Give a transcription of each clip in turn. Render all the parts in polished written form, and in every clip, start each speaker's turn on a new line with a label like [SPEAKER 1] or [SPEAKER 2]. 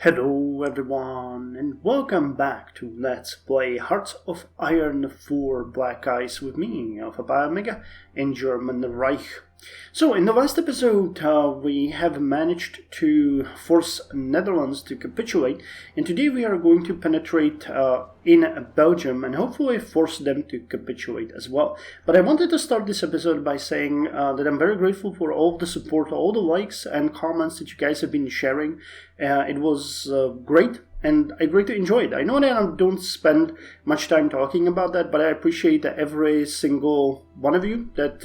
[SPEAKER 1] Hello everyone and welcome back to Let's Play Hearts of Iron 4 Black Ice with me, Alpha Pi Omega, in German Reich. So in the last episode we have managed to force Netherlands to capitulate, and today we are going to penetrate in Belgium and hopefully force them to capitulate as well. But I wanted to start this episode by saying that I'm very grateful for all the support, all the likes and comments that you guys have been sharing. It was great, and I greatly enjoyed it. I know that I don't spend much time talking about that, but I appreciate every single one of you that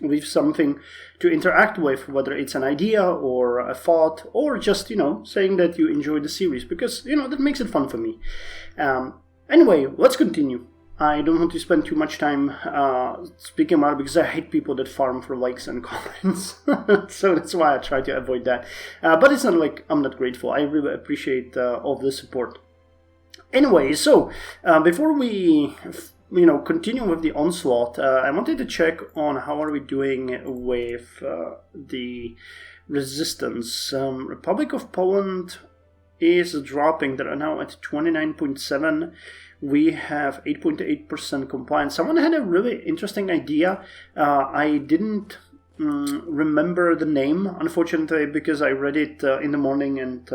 [SPEAKER 1] leaves something to interact with, whether it's an idea or a thought or just saying that you enjoyed the series, because that makes it fun for me. Anyway, let's continue. I don't want to spend too much time speaking about it because I hate people that farm for likes and comments. So that's why I try to avoid that. But it's not like I'm not grateful. I really appreciate all the support. Anyway, so before we continue with the onslaught, I wanted to check on how are we doing with the resistance. Republic of Poland is dropping. They are now at 29.7. We have 8.8% compliance. Someone had a really interesting idea. I didn't remember the name, unfortunately, because I read it in the morning and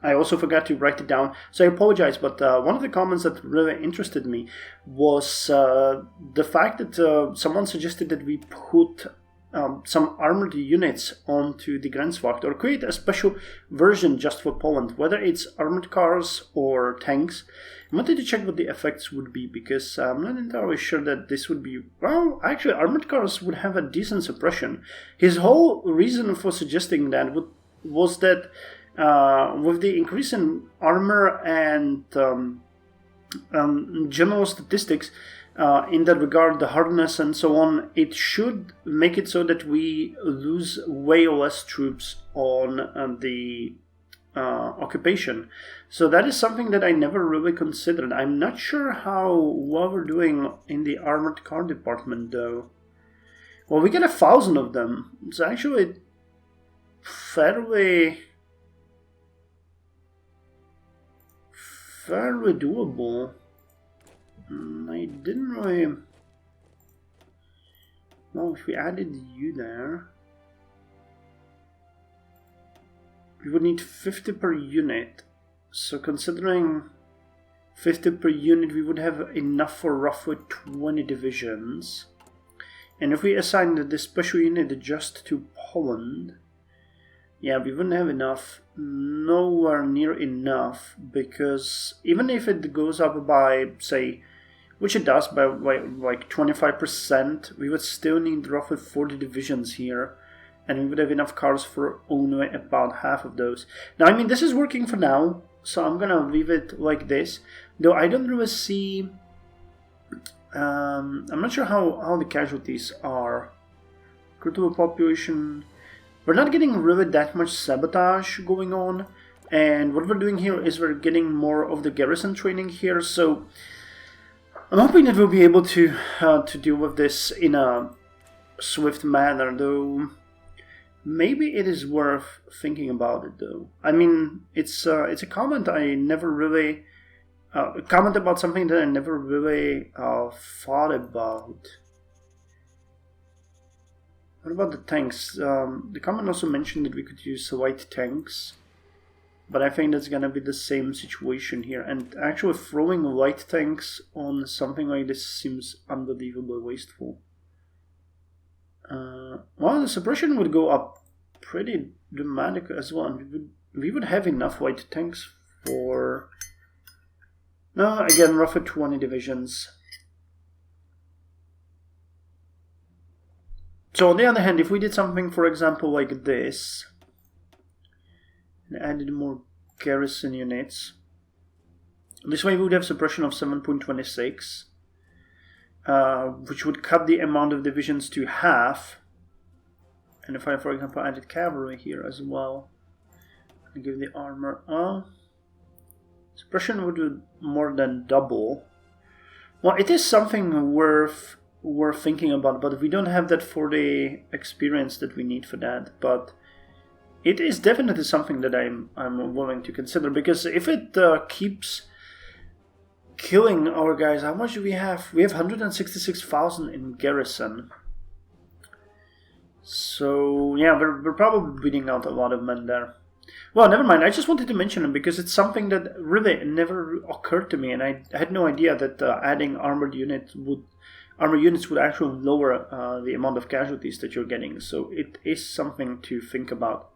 [SPEAKER 1] I also forgot to write it down. So I apologize, but one of the comments that really interested me was the fact that someone suggested that we put some armored units onto the Grenzwacht, or create a special version just for Poland, whether it's armored cars or tanks. I wanted to check what the effects would be, because I'm not entirely sure that this would be... Well, actually, armored cars would have a decent suppression. His whole reason for suggesting that was that with the increase in armor and general statistics, in that regard, the hardness and so on, it should make it so that we lose way less troops on the occupation. So that is something that I never really considered. I'm not sure how well we're doing in the armored car department, though. Well, we get 1,000 of them. It's actually fairly doable. I didn't really... Well, if we added you there, we would need 50 per unit. So considering 50 per unit, we would have enough for roughly 20 divisions. And if we assign this special unit just to Poland, yeah, we wouldn't have enough. Nowhere near enough, because even if it goes up by, say, which it does by like 25%, we would still need roughly 40 divisions here, and we would have enough cars for only about half of those. Now, I mean, this is working for now, so I'm gonna leave it like this, though I don't really see... I'm not sure how the casualties are. Critical population... We're not getting really that much sabotage going on, and what we're doing here is we're getting more of the garrison training here, so I'm hoping that we'll be able to deal with this in a swift manner, though maybe it is worth thinking about it, though. I mean, it's a comment I never really... a comment about something that I never really thought about. What about the tanks? The comment also mentioned that we could use light tanks, but I think that's gonna be the same situation here. And actually throwing light tanks on something like this seems unbelievably wasteful. Well, the suppression would go up pretty dramatic as well. And we would have enough light tanks for... No, again, roughly 20 divisions. So on the other hand, if we did something, for example, like this, and added more garrison units, this way we would have suppression of 7.26, which would cut the amount of divisions to half. And if I, for example, added cavalry here as well, and give the armor, suppression would do more than double. Well, it is something worth thinking about, but we don't have that for the experience that we need for that. But it is definitely something that I'm willing to consider, because if it keeps killing our guys, how much do we have? We have 166,000 in garrison. So yeah, we're probably beating out a lot of men there. Well, never mind. I just wanted to mention it because it's something that really never occurred to me, and I had no idea that adding armored units would actually lower the amount of casualties that you're getting. So it is something to think about.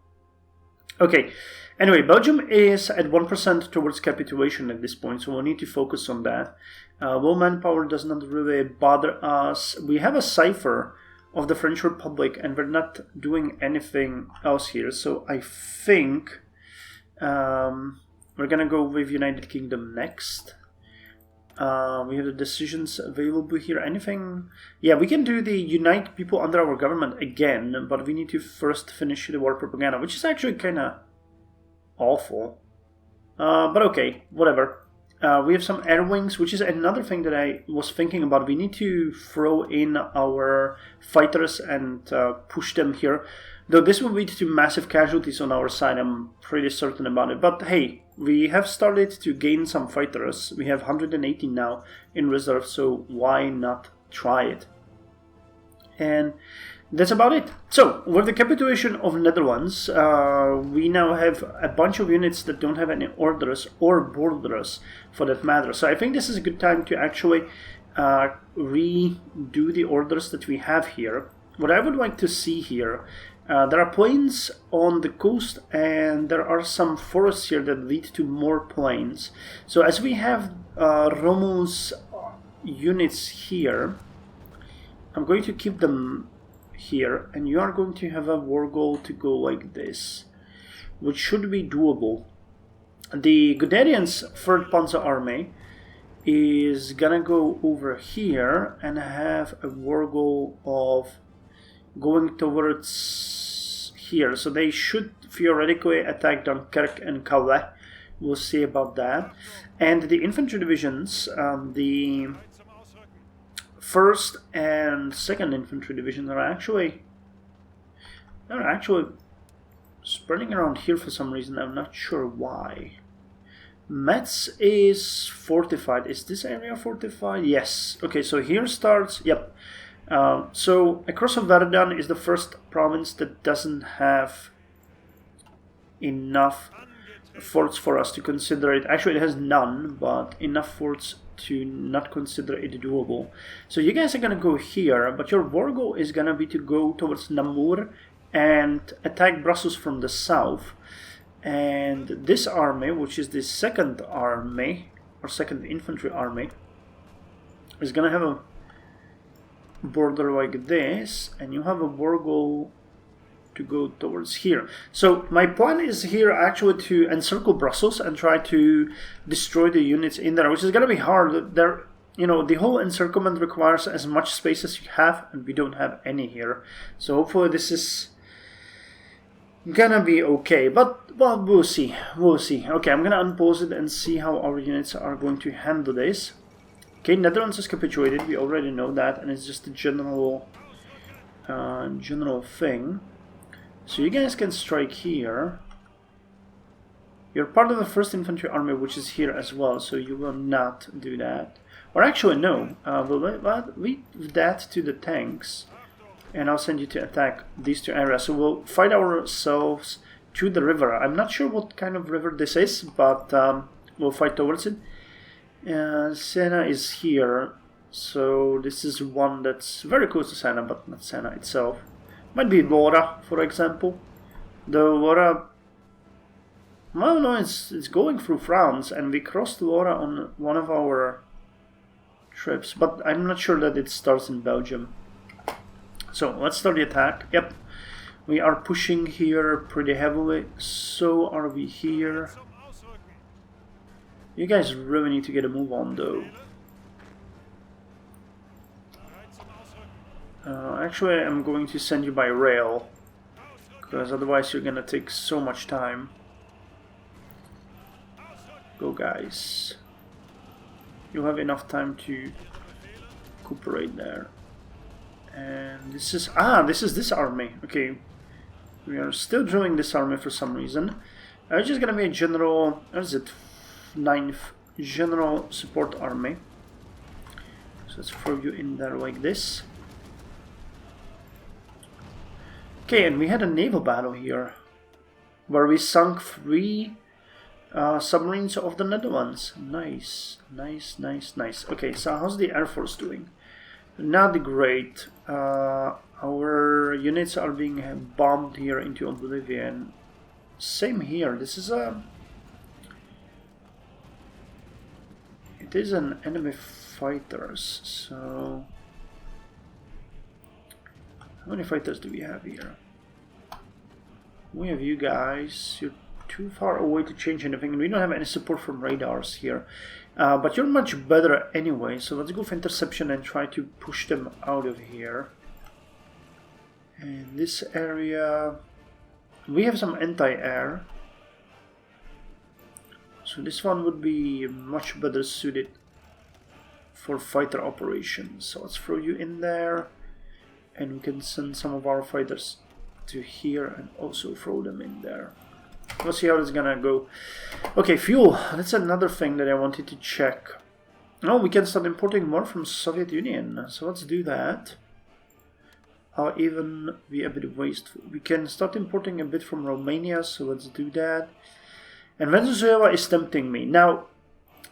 [SPEAKER 1] Okay. Anyway, Belgium is at 1% towards capitulation at this point, so we'll need to focus on that. Low manpower does not really bother us. We have a cipher of the French Republic, and we're not doing anything else here. So I think we're gonna go with United Kingdom next. We have the decisions available here. Anything? Yeah, we can do the unite people under our government again, but we need to first finish the war propaganda, which is actually kind of awful. But okay, whatever. We have some air wings, which is another thing that I was thinking about. We need to throw in our fighters and push them here. Though this will lead to massive casualties on our side, I'm pretty certain about it. But hey, we have started to gain some fighters. We have 180 now in reserve, so why not try it? And that's about it. So, with the capitulation of Netherlands, we now have a bunch of units that don't have any orders or borders for that matter. So I think this is a good time to actually redo the orders that we have here. What I would like to see here, there are plains on the coast and there are some forests here that lead to more plains. So as we have Romul's units here, I'm going to keep them here, and you are going to have a war goal to go like this, which should be doable. The Guderian's 3rd Panzer Army is gonna go over here and have a war goal of going towards here, so they should theoretically attack Dunkirk and Calais. We'll see about that. And the infantry divisions, the 1st and 2nd infantry division are actually spreading around here for some reason. I'm not sure why. Metz is fortified. Is this area fortified? Yes. Okay, so here starts. Yep. So across of Verdun is the first province that doesn't have enough forts for us to consider it. Actually, it has none, but enough forts to not consider it doable. So you guys are gonna go here, but your war goal is gonna be to go towards Namur and attack Brussels from the south. And this army, which is the 2nd army or 2nd infantry army, is gonna have a border like this, and you have a war goal to go towards here. So my plan is here actually to encircle Brussels and try to destroy the units in there, which is gonna be hard. There, you know, the whole encirclement requires as much space as you have, and we don't have any here. So hopefully this is gonna be okay, but well, we'll see. Okay, I'm gonna unpause it and see how our units are going to handle this. Okay, Netherlands is capitulated. We already know that, and it's just a general thing. So you guys can strike here. You're part of the 1st Infantry Army, which is here as well, so you will not do that. Or actually, no. We'll leave that to the tanks, and I'll send you to attack these 2 areas. So we'll fight ourselves to the river. I'm not sure what kind of river this is, but we'll fight towards it. Sena is here, so this is one that's very close to Sena, but not Sena itself. Might be Lora, for example. Though Lora, well, no, it's going through France, and we crossed Lora on one of our trips, but I'm not sure that it starts in Belgium. So let's start the attack. Yep, we are pushing here pretty heavily. So are we here. You guys really need to get a move on, though. Actually, I'm going to send you by rail, because otherwise you're gonna take so much time. Go, guys. You'll have enough time to recuperate there. And this is this army. Okay, We are still drilling this army for some reason. It's just gonna be a general, what is it, 9th general support army. So let's throw you in there like this. Okay, and we had a naval battle here where we sunk 3 submarines of the Netherlands. Nice, nice, nice, nice. Okay, so how's the Air Force doing? Not great. Our units are being bombed here into oblivion. Same here. This is a... It is an enemy fighters, so... How many fighters do we have here? We have you guys. You're too far away to change anything. We don't have any support from radars here. But you're much better anyway, so let's go for interception and try to push them out of here. And this area... We have some anti-air. So this one would be much better suited for fighter operations. So let's throw you in there. And we can send some of our fighters to here and also throw them in there. We'll see how it's gonna go. Okay, fuel. That's another thing that I wanted to check. Oh, we can start importing more from Soviet Union. So let's do that. I'll even be a bit wasteful. We can start importing a bit from Romania, so let's do that. And Venezuela is tempting me. Now,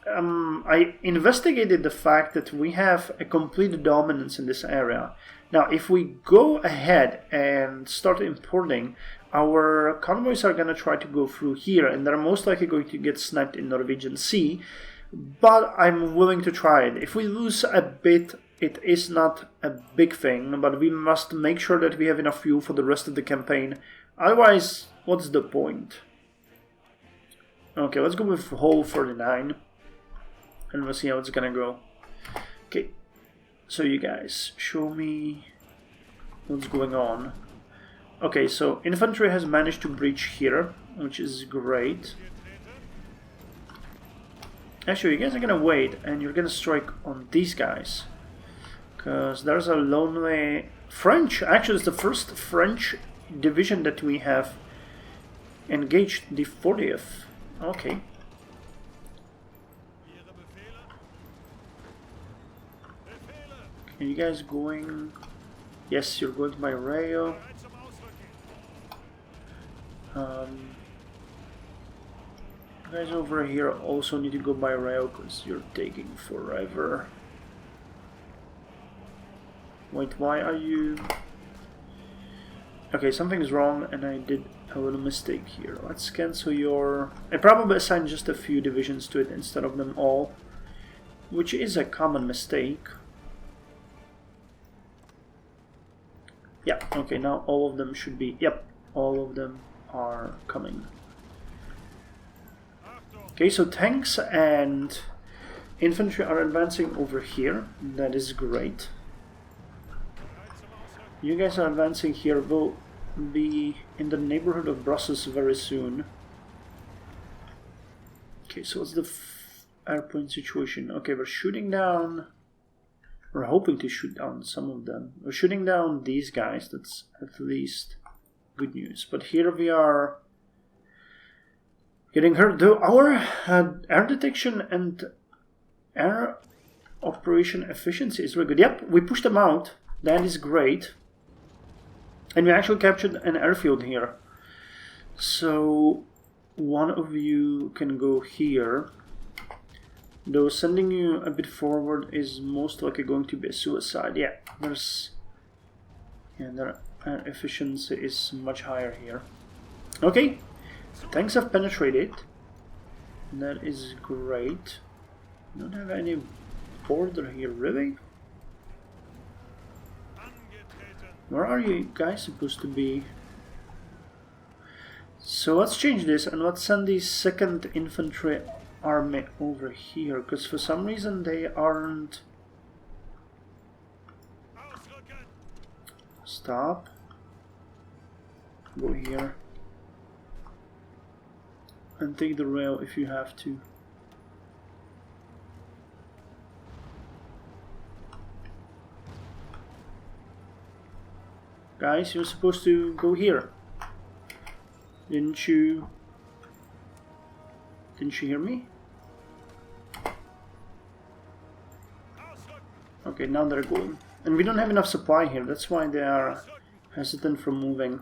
[SPEAKER 1] I investigated the fact that we have a complete dominance in this area. Now, if we go ahead and start importing, our convoys are going to try to go through here, and they're most likely going to get sniped in Norwegian Sea. But I'm willing to try it. If we lose a bit, it is not a big thing, but we must make sure that we have enough fuel for the rest of the campaign. Otherwise, what's the point? Okay, let's go with hull 39, and we'll see how it's gonna go. Okay, so you guys, show me what's going on. Okay, so infantry has managed to breach here, which is great. Actually, you guys are gonna wait, and you're gonna strike on these guys. Because there's a lonely French, actually it's the first French division that we have engaged, the 40th. Okay. Are you guys going? Yes, you're going by rail. You guys over here also need to go by rail because you're taking forever. Wait, why are you... Okay, something's wrong and I did a little mistake here. Let's cancel your... I probably assigned just a few divisions to it instead of them all, which is a common mistake. Yeah, okay, now all of them should be... Yep, all of them are coming. Okay, so tanks and infantry are advancing over here. That is great. You guys are advancing here. We'll be in the neighborhood of Brussels very soon. Okay, so what's the airplane situation? Okay, we're shooting down... We're hoping to shoot down some of them. We're shooting down these guys. That's at least good news. But here we are getting hurt. Though our air detection and air operation efficiency is very good. Yep, we pushed them out. That is great. And we actually captured an airfield here. So one of you can go here. Though sending you a bit forward is most likely going to be a suicide. Yeah, their efficiency is much higher here. Okay, tanks have penetrated. That is great. Don't have any border here, really? Where are you guys supposed to be? So let's change this and let's send the 2nd Infantry Army over here, because for some reason they aren't... Stop. Go here. And take the rail if you have to. Guys, you're supposed to go here. Didn't you hear me? Okay, now they're going. And we don't have enough supply here, that's why they are hesitant from moving.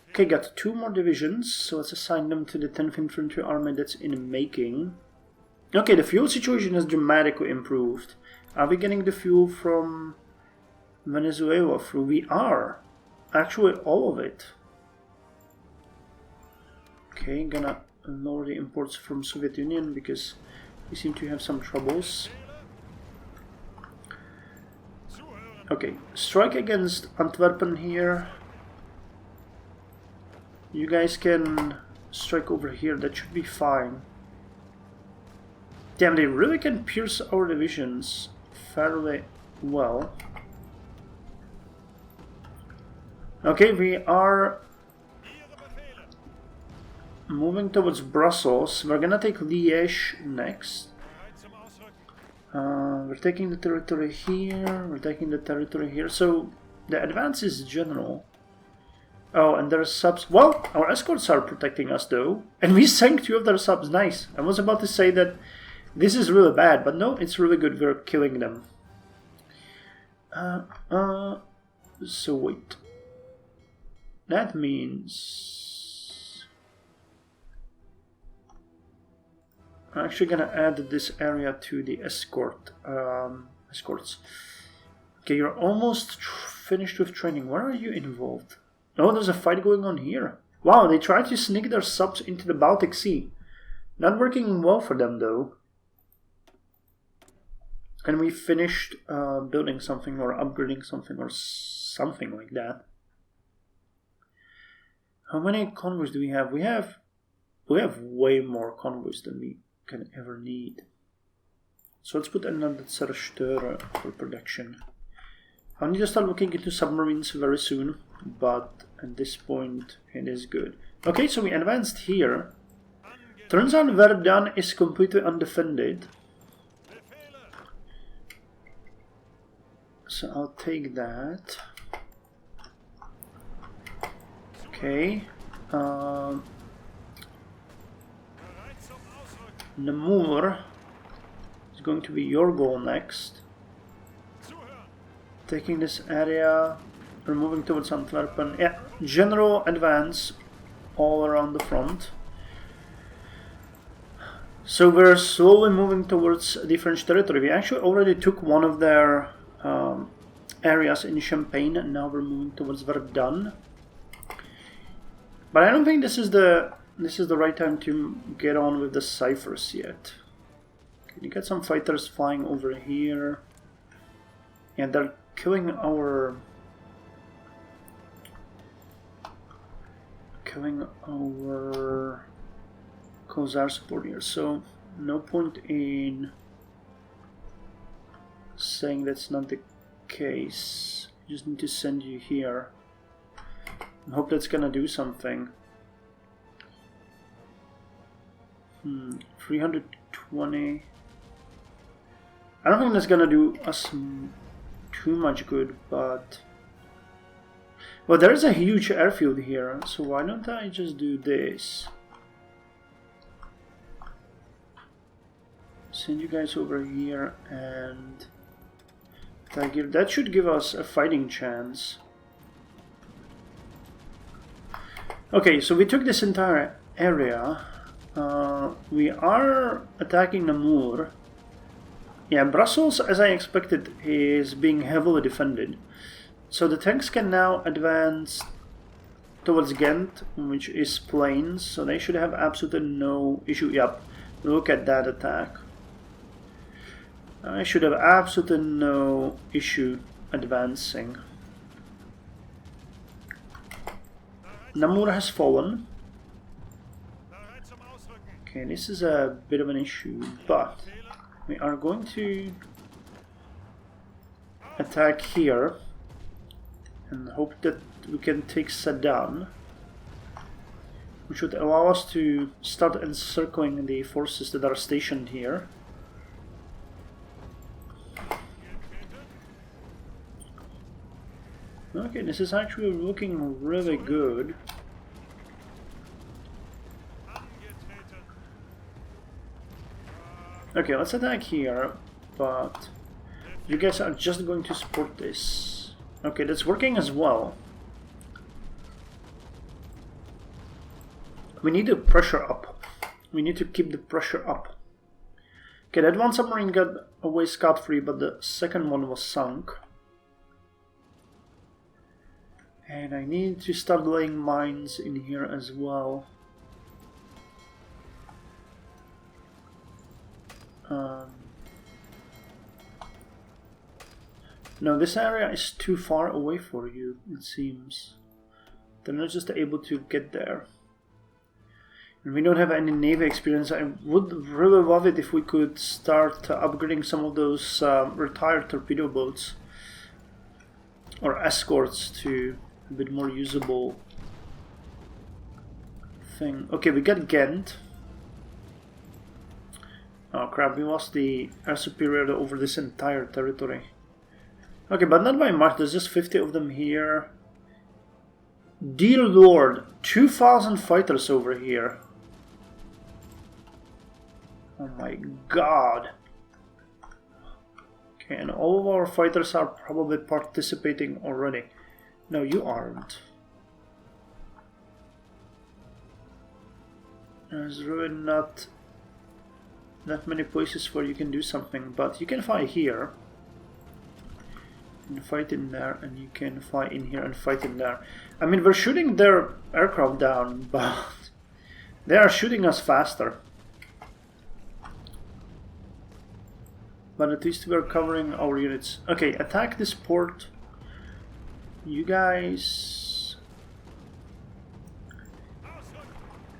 [SPEAKER 1] Okay, got 2 more divisions, so let's assign them to the 10th Infantry Army that's in making. Okay, the fuel situation has dramatically improved. Are we getting the fuel from Venezuela through? We are. Actually, all of it. Okay, gonna lower the imports from Soviet Union because we seem to have some troubles. Okay, strike against Antwerpen here. You guys can strike over here, that should be fine. Damn, they really can pierce our divisions fairly well. Okay, we are moving towards Brussels. We're gonna take Liège next. We're taking the territory here, we're taking the territory here, so the advance is general. Oh, and their subs. Well, our escorts are protecting us though, and we sank 2 of their subs. Nice. I was about to say that this is really bad, but no, it's really good. We're killing them. So wait. That means I'm actually gonna add this area to the escorts. Okay, you're almost finished with training. Where are you involved? Oh, there's a fight going on here. Wow, they tried to sneak their subs into the Baltic Sea. Not working well for them, though. And we finished building something or upgrading something or something like that. How many convoys do we have? We have way more convoys than we can ever need. So let's put another Zerstörer for production. I need to start looking into submarines very soon, but at this point it is good. Okay, so we advanced here. Turns out Verdun is completely undefended. So I'll take that. Okay. Namur is going to be your goal next. Taking this area, we're moving towards Antwerpen. Yeah, general advance all around the front. So we're slowly moving towards the French territory. We actually already took one of their areas in Champagne, and now we're moving towards Verdun. But I don't think this is the right time to get on with the ciphers yet. Can you get some fighters flying over here? Yeah, they're killing our Khazar support here, so no point in saying that's not the case. I just need to send you here. I hope that's gonna do something. 320. I don't think that's gonna do us too much good, but well, there is a huge airfield here, so why don't I just do this? Send you guys over here and Tiger. That should give us a fighting chance. Okay, so we took this entire area. We are attacking Namur. Yeah, Brussels, as I expected, is being heavily defended. So the tanks can now advance towards Ghent, which is plains, so they should have absolutely no issue. Yep, look at that attack. I should have absolutely no issue advancing. Namur has fallen. Okay, this is a bit of an issue, but we are going to attack here and hope that we can take Sedan, which would allow us to start encircling the forces that are stationed here. Okay, this is actually looking really good. Okay, let's attack here, but you guys are just going to support this. Okay, that's working as well. We need the pressure up. We need to keep the pressure up. Okay, that one submarine got away scot-free, but the second one was sunk. And I need to start laying mines in here as well. No, this area is too far away for you, it seems. They're not just able to get there. And we don't have any Navy experience. I would really love it if we could start upgrading some of those retired torpedo boats or escorts to a bit more usable thing. Okay, we got Ghent. Oh crap, we lost the air superiority over this entire territory. Okay, but not by much, there's just 50 of them here. Dear Lord, 2,000 fighters over here. Oh my god. Okay, and all of our fighters are probably participating already. No, you aren't. There's really not that many places where you can do something, but you can fight here. And fight in there, and you can fight in here and fight in there. I mean, we're shooting their aircraft down, but they are shooting us faster. But at least we're covering our units. Okay, attack this port. You guys...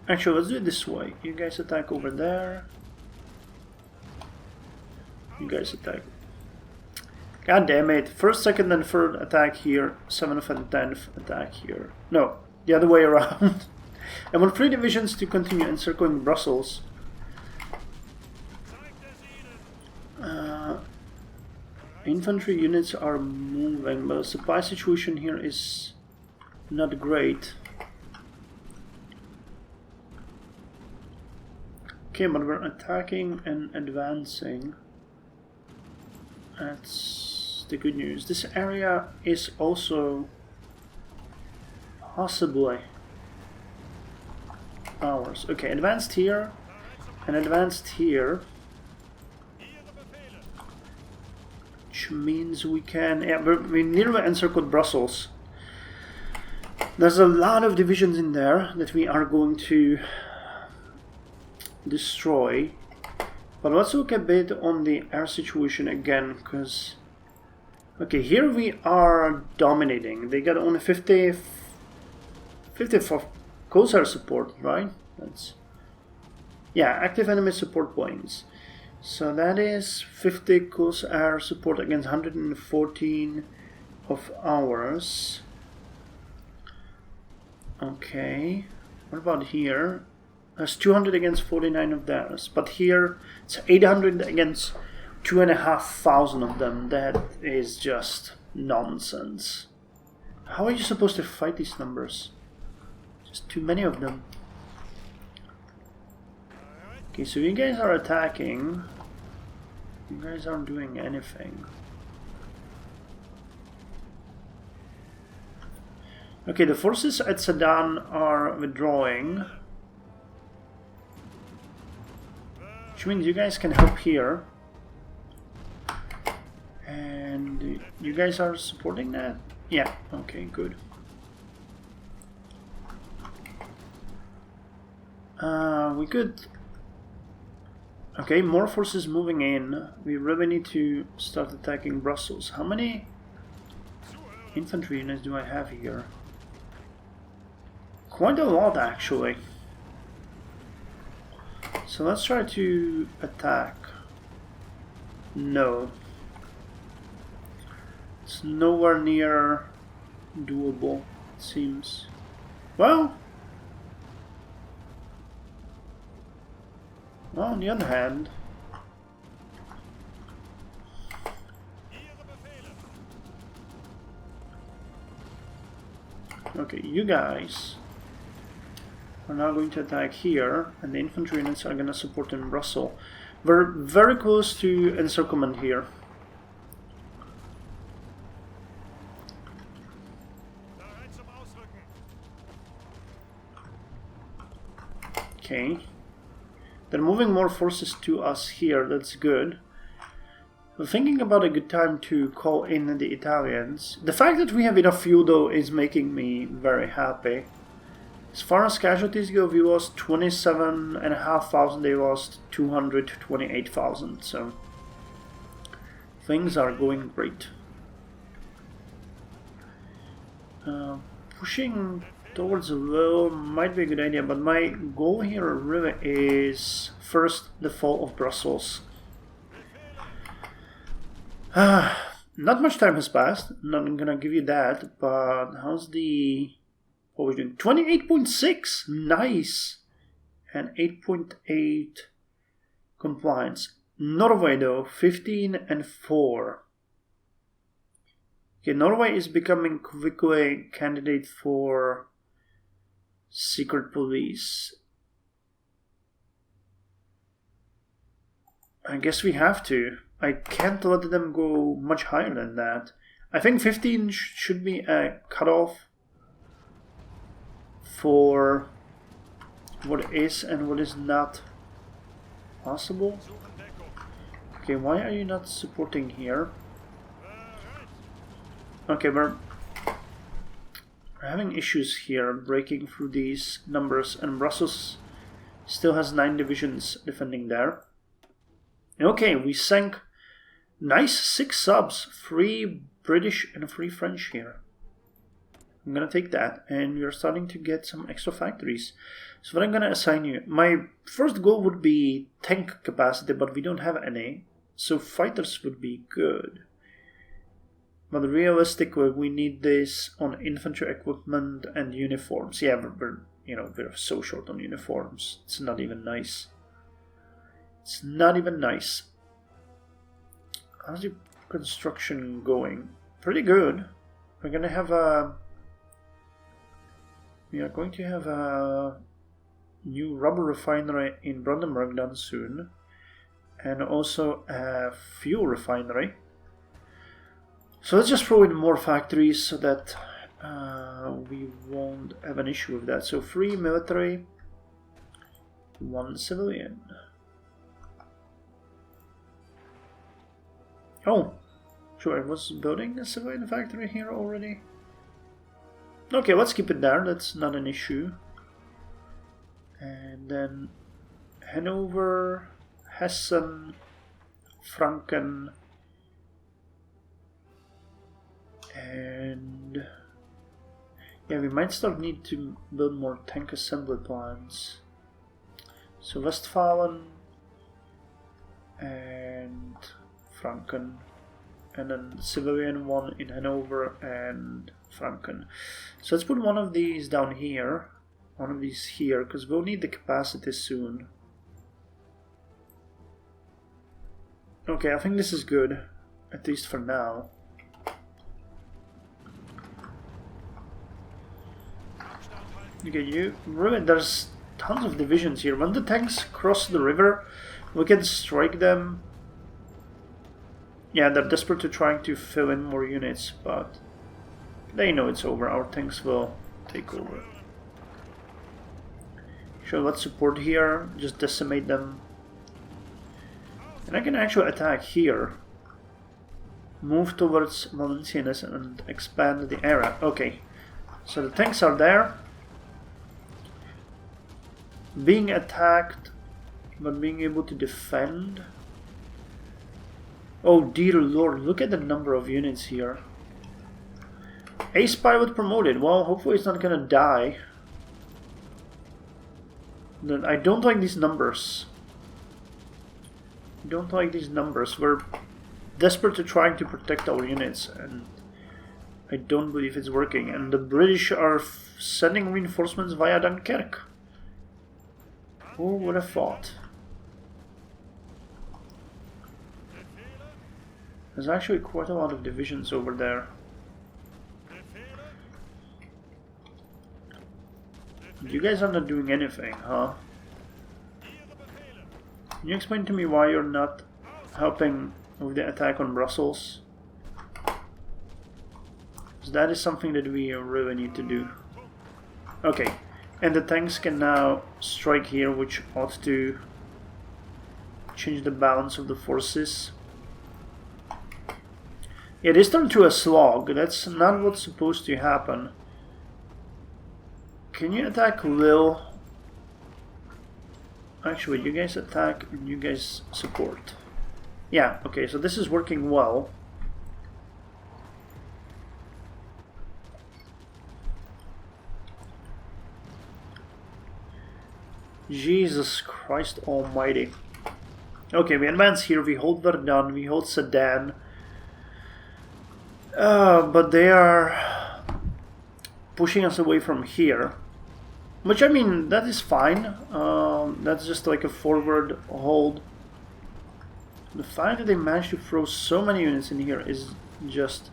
[SPEAKER 1] Actually, let's do it this way. You guys attack over there. You guys attack. God damn it. First, second, and third attack here. 7th and 10th attack here. No, the other way around. I want 3 divisions to continue encircling Brussels. Infantry units are moving, but the supply situation here is not great. Okay, but we're attacking and advancing. That's the good news. This area is also possibly ours. Okay, advanced here and advanced here. Which means we can... Yeah, we nearly encircled Brussels. There's a lot of divisions in there that we are going to destroy. But let's look a bit on the air situation again, because... Okay, here we are dominating. They got only 50 for coast air support, right? That's... Yeah, active enemy support points. So that is 50 coast air support against 114 of ours. Okay, what about here? That's 200 against 49 of theirs, but here it's 800 against 2,500 of them. That is just nonsense. How are you supposed to fight these numbers? Just too many of them. Okay, so you guys are attacking. You guys aren't doing anything. Okay, the forces at Sedan are withdrawing. Which means you guys can help here. And you guys are supporting that? Yeah, okay, good. We could... Okay, more forces moving in. We really need to start attacking Brussels. How many infantry units do I have here? Quite a lot, actually. So let's try to attack. No. It's nowhere near doable, it seems. Well, on the other hand, okay, you guys are now going to attack here, and the infantry units are going to support in Brussels. We're very close to encirclement here. Okay. They're moving more forces to us here, that's good. I'm thinking about a good time to call in the Italians. The fact that we have enough fuel though is making me very happy. As far as casualties go, we lost 27,500, they lost 228,000, so things are going great. Pushing towards the wall might be a good idea, but my goal here really is first the fall of Brussels. Not much time has passed, not gonna give you that, but how's the... what we're doing? 28.6! Nice! And 8.8 compliance. Norway though, 15 and 4. Okay, Norway is becoming quickly candidate for secret police. I guess we have to. I can't let them go much higher than that. I think 15 should be a cutoff for what is and what is not possible. Okay, why are you not supporting here? Okay, we're having issues here breaking through these numbers, and Brussels still has 9 divisions defending there. Okay, we sank nice 6 subs, 3 British and 3 French here. I'm gonna take that, and we're starting to get some extra factories. So what I'm gonna assign you, my first goal would be tank capacity, but we don't have any, so fighters would be good. But realistically, we need this on infantry equipment and uniforms. Yeah, we're so short on uniforms. It's not even nice. It's not even nice. How's the construction going? Pretty good. We're gonna have a... we are going to have a new rubber refinery in Brandenburg done soon. And also a fuel refinery. So let's just throw in more factories so that we won't have an issue with that. So 3 military, 1 civilian. Oh, sure, I was building a civilian factory here already. Okay, let's keep it there, that's not an issue. And then Hanover, Hessen, Franken, and yeah, we might need to build more tank assembly plants. So Westphalen and Franken, and then the civilian one in Hanover and Franken. So let's put one of these down here, one of these here, because we'll need the capacity soon. Okay, I think this is good, at least for now. Okay, there's tons of divisions here. When the tanks cross the river, we can strike them. Yeah, they're desperate to trying to fill in more units, but they know it's over. Our tanks will take over. Sure, let's support here, just decimate them. And I can actually attack here. Move towards Valenciennes and expand the area. Okay, so the tanks are there. Being attacked, but being able to defend. Oh dear lord, look at the number of units here. Ace pilot promoted. Well, hopefully it's not gonna die. I don't like these numbers. Don't like these numbers. We're desperate to trying to protect our units, and I don't believe it's working. And the British are sending reinforcements via Dunkirk. Who would have thought? There's actually quite a lot of divisions over there. You guys are not doing anything, huh? Can you explain to me why you're not helping with the attack on Brussels? Because that is something that we really need to do. Okay, and the tanks can now strike here, which ought to change the balance of the forces. Yeah, this turned to a slog. That's not what's supposed to happen. Can you attack Lille? Actually, you guys attack and you guys support. Yeah, okay, so this is working well. Jesus Christ almighty. Okay, we advance here, we hold Verdun, we hold Sedan. But they are pushing us away from here. Which, I mean, that is fine. That's just like a forward hold. The fact that they managed to throw so many units in here is just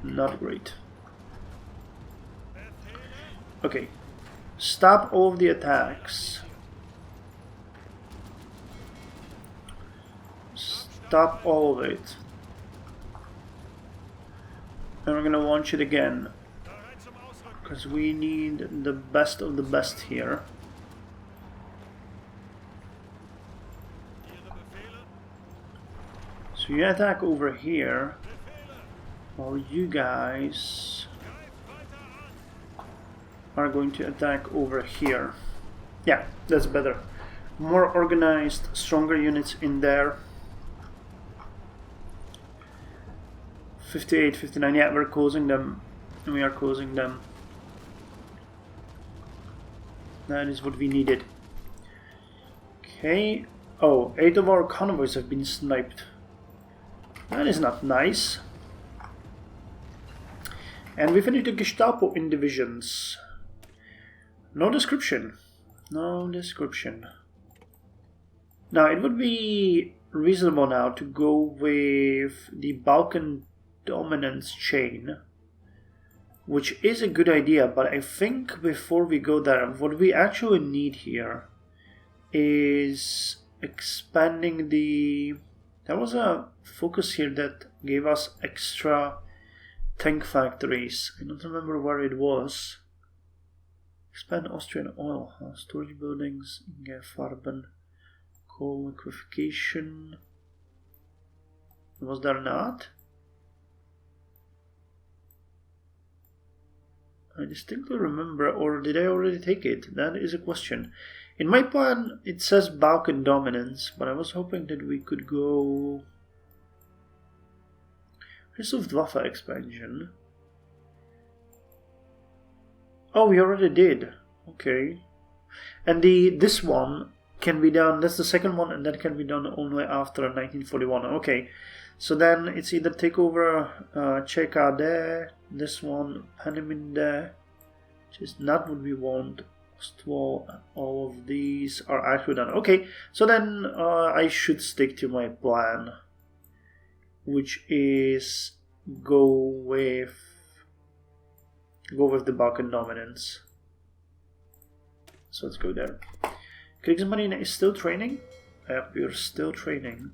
[SPEAKER 1] not great. Okay, stop all of the attacks. Stop all of it. And we're gonna launch it again. Because we need the best of the best here. So you attack over here, while you guys are going to attack over here. Yeah, that's better. More organized, stronger units in there. 58, 59, yeah, we're closing them. We are closing them. That is what we needed. Okay. Oh, 8 of our convoys have been sniped. That is not nice. And we finished the Gestapo in divisions. No description. No description. Now, it would be reasonable now to go with the Balkan dominance chain, which is a good idea, but I think before we go there, what we actually need here is expanding the... There was a focus here that gave us extra tank factories. I don't remember where it was. Expand Austrian oil, storage buildings, Farben, coal liquefaction. Was there not? I distinctly remember, or did I already take it? That is a question. In my plan, it says Balkan dominance, but I was hoping that we could go... Luftwaffe expansion. Oh, we already did. Okay. And this one can be done, that's the second one, and that can be done only after 1941. Okay. So then it's either take over Czechade, this one, Paneminde, which is not what we want. Ostwall, all of these are actually done. Okay, so then I should stick to my plan, which is go with the Balkan dominance. So let's go there. Kriegsmarine is still training. Yep, we're still training.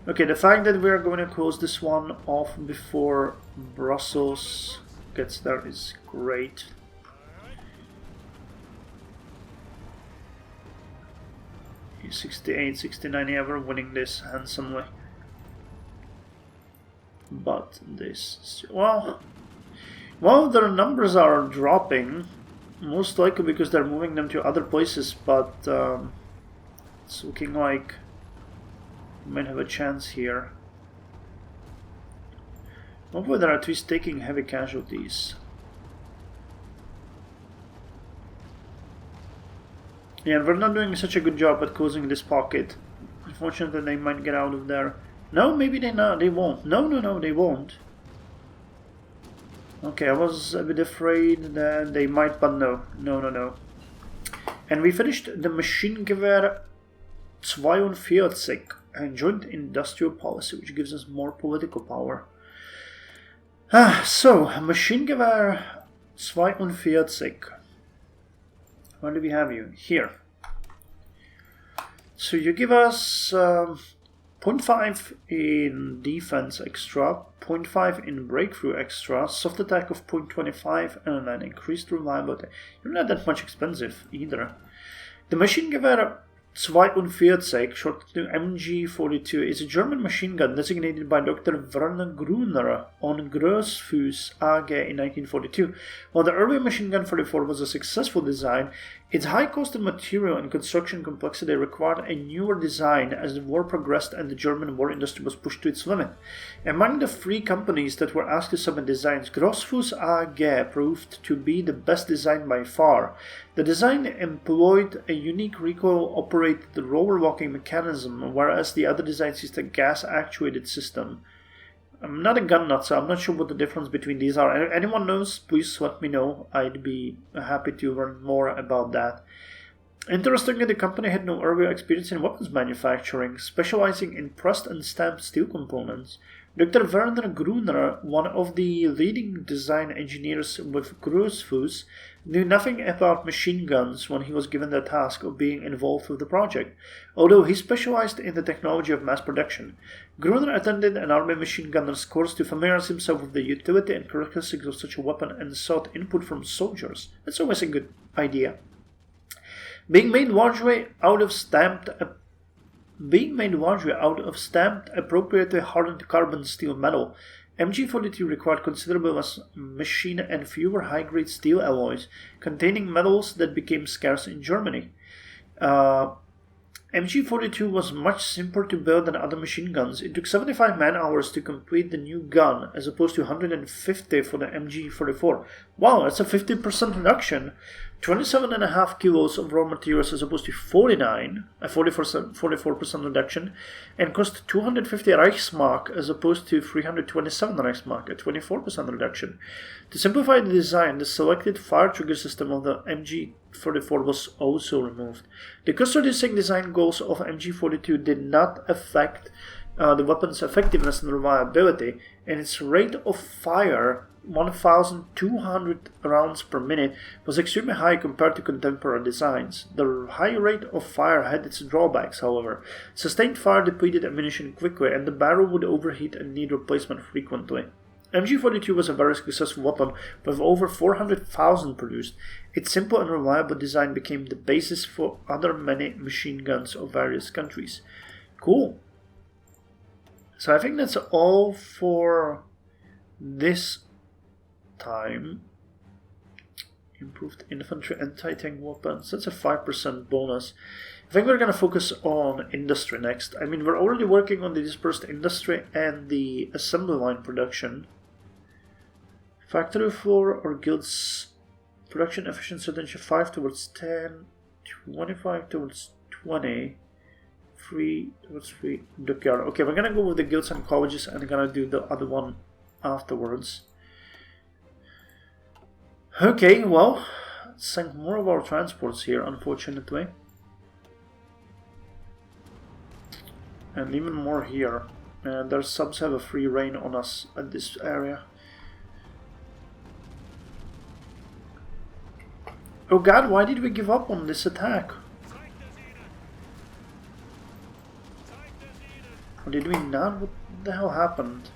[SPEAKER 1] Okay, the fact that we're going to close this one off before Brussels gets there is great. Okay, 68, 69, yeah, we're winning this handsomely. But this, well, their numbers are dropping, most likely because they're moving them to other places, but it's looking like we might have a chance here. Hopefully they're at least taking heavy casualties. Yeah, we're not doing such a good job at closing this pocket. Unfortunately, they might get out of there. No, maybe they not. They won't. No, they won't. Okay, I was a bit afraid that they might, but no. And we finished the Maschinengewehr 42, a joint industrial policy, which gives us more political power. So, Maschinengewehr 42. Where do we have you? Here. So you give us 0.5 in defense extra, 0.5 in breakthrough extra, soft attack of 0.25, and then increased reliability. You're not that much expensive either. The Maschinengewehr 42, short to MG42, is a German machine gun designated by Dr. Werner Gruner on Grossfuss AG in 1942. While the earlier machine gun 44 was a successful design, its high cost of material and construction complexity required a newer design as the war progressed and the German war industry was pushed to its limit. Among the 3 companies that were asked to submit designs, Grossfuss AG proved to be the best design by far. The design employed a unique recoil-operated roller-locking mechanism, whereas the other designs used a gas-actuated system. I'm not a gun nut, so I'm not sure what the difference between these are. Anyone knows, please let me know. I'd be happy to learn more about that. Interestingly, the company had no earlier experience in weapons manufacturing, specializing in pressed and stamped steel components. Dr. Werner Gruner, one of the leading design engineers with Grossfuss, knew nothing about machine guns when he was given the task of being involved with the project, although he specialized in the technology of mass production. Gruner attended an army machine gunner's course to familiarize himself with the utility and characteristics of such a weapon and sought input from soldiers. That's always a good idea. Being made largely out of stamped, appropriately hardened carbon steel metal, MG42 required considerably less machine and fewer high-grade steel alloys, containing metals that became scarce in Germany. MG42 was much simpler to build than other machine guns. It took 75 man-hours to complete the new gun, as opposed to 150 for the MG44. Wow, that's a 50% reduction. 27.5 kilos of raw materials as opposed to 49, a 44% reduction, and cost 250 Reichsmark as opposed to 327 Reichsmark, a 24% reduction. To simplify the design, the selected fire trigger system of the MG44 was also removed. The cost-reducing design goals of MG42 did not affect the weapon's effectiveness and reliability, and its rate of fire, 1,200 rounds per minute, was extremely high compared to contemporary designs. The high rate of fire had its drawbacks, however. Sustained fire depleted ammunition quickly, and the barrel would overheat and need replacement frequently. MG42 was a very successful weapon, with over 400,000 produced. Its simple and reliable design became the basis for other many machine guns of various countries. Cool. So I think that's all for this time. Improved infantry anti-tank weapons. That's a 5% bonus. I think we're going to focus on industry next. I mean, we're already working on the dispersed industry and the assembly line production. Factory floor or guilds production efficiency potential 5 towards 10, 25 towards 20, 3 towards 3 dockyard. Okay, we're going to go with the guilds and colleges and I'm going to do the other one afterwards. Okay, well, let's send more of our transports here, unfortunately. And even more here. And their subs have a free reign on us at this area. Oh god, why did we give up on this attack? Or did we not? What the hell happened?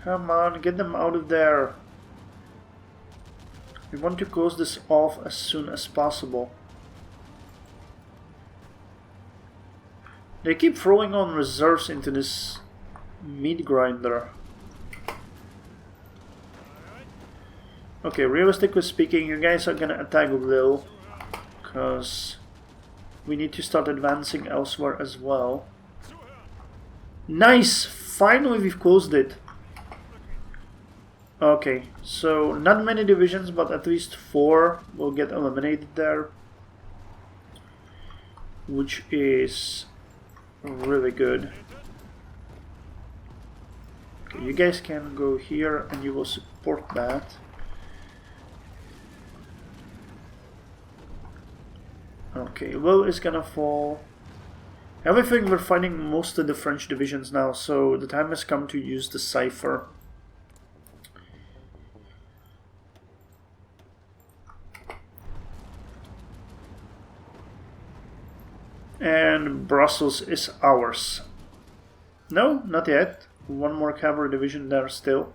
[SPEAKER 1] Come on, get them out of there. We want to close this off as soon as possible. They keep throwing on reserves into this meat grinder. Okay, realistically speaking, you guys are gonna attack Lille, because we need to start advancing elsewhere as well. Nice! Finally we've closed it. Okay, so not many divisions, but at least 4 will get eliminated there, which is really good. Okay, you guys can go here and you will support that. Okay, Will is gonna fall. Everything, we're finding most of the French divisions now, so the time has come to use the cipher. And Brussels is ours. No, not yet. One more cavalry division there still.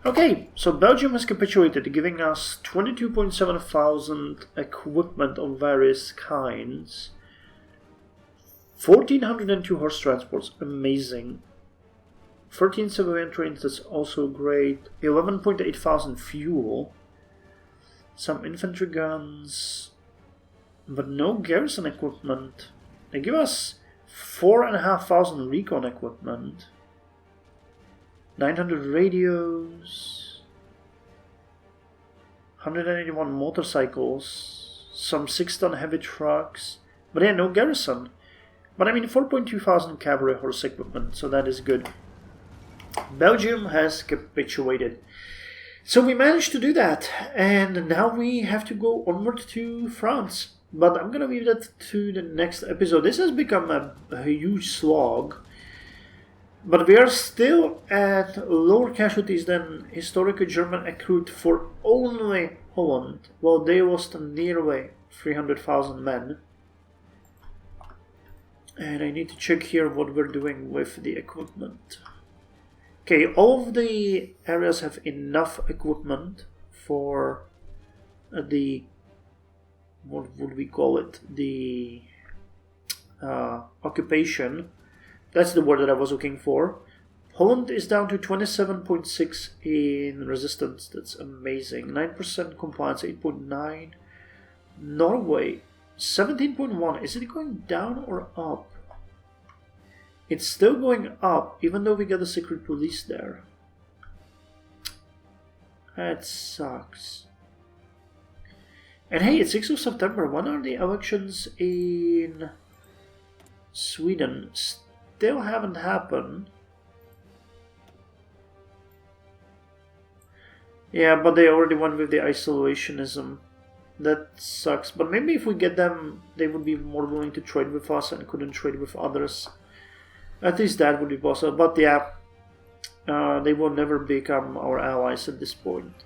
[SPEAKER 1] Okay, so Belgium has capitulated, giving us 22.7 thousand equipment of various kinds. 1,402 horse transports, amazing. 13 civilian trains, that's also great. 11.8 thousand fuel. Some infantry guns, but no garrison equipment. They give us 4,500 recon equipment. 900 radios, 181 motorcycles, some 6-ton heavy trucks, but yeah, no garrison. But I mean, 4.2 thousand cavalry horse equipment, so that is good. Belgium has capitulated. So we managed to do that, and now we have to go onward to France. But I'm gonna leave that to the next episode. This has become a huge slog. But we are still at lower casualties than historical German accrued for only Holland. Well, they lost nearly 300,000 men. And I need to check here what we're doing with the equipment. Okay, all of the areas have enough equipment for the, what would we call it, the occupation. That's the word that I was looking for. Holland is down to 27.6 in resistance. That's amazing. 9% compliance, 8.9. Norway, 17.1. Is it going down or up? It's still going up, even though we got a secret police there. That sucks. And hey, it's 6th of September. When are the elections in Sweden? Still haven't happened. Yeah, but they already went with the isolationism. That sucks. But maybe if we get them, they would be more willing to trade with us and couldn't trade with others. At least that would be possible. But yeah, they will never become our allies at this point.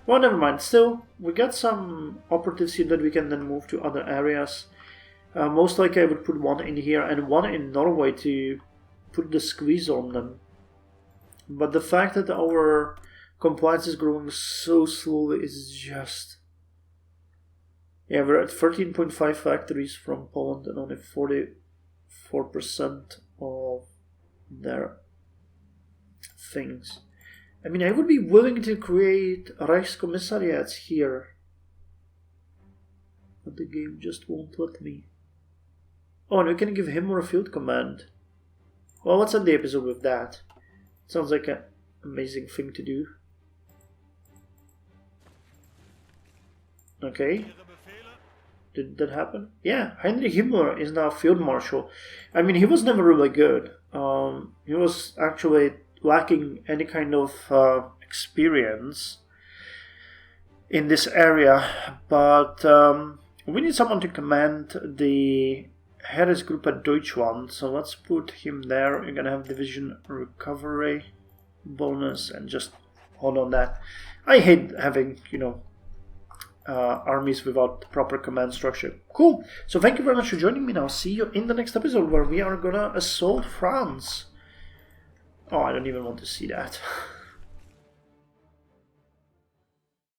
[SPEAKER 1] Well, never mind. Still, we got some operatives here that we can then move to other areas. Most likely I would put one in here and one in Norway to put the squeeze on them. But the fact that our compliance is growing so slowly is just... Yeah, we're at 13.5 factories from Poland and only 44% of their things. I mean, I would be willing to create Reichskommissariats here. But the game just won't let me. Oh, and we can give him more field command. Well, let's end the episode with that. Sounds like an amazing thing to do. Okay. Did that happen? Yeah, Heinrich Himmler is now field marshal. I mean, he was never really good. He was actually lacking any kind of experience in this area. But we need someone to command the Heeresgruppe Deutschland. So let's put him there. You're gonna have division recovery bonus and just hold on that. I hate having, armies without proper command structure. Cool. So thank you very much for joining me now. See you in the next episode where we are gonna assault France. Oh, I don't even want to see that.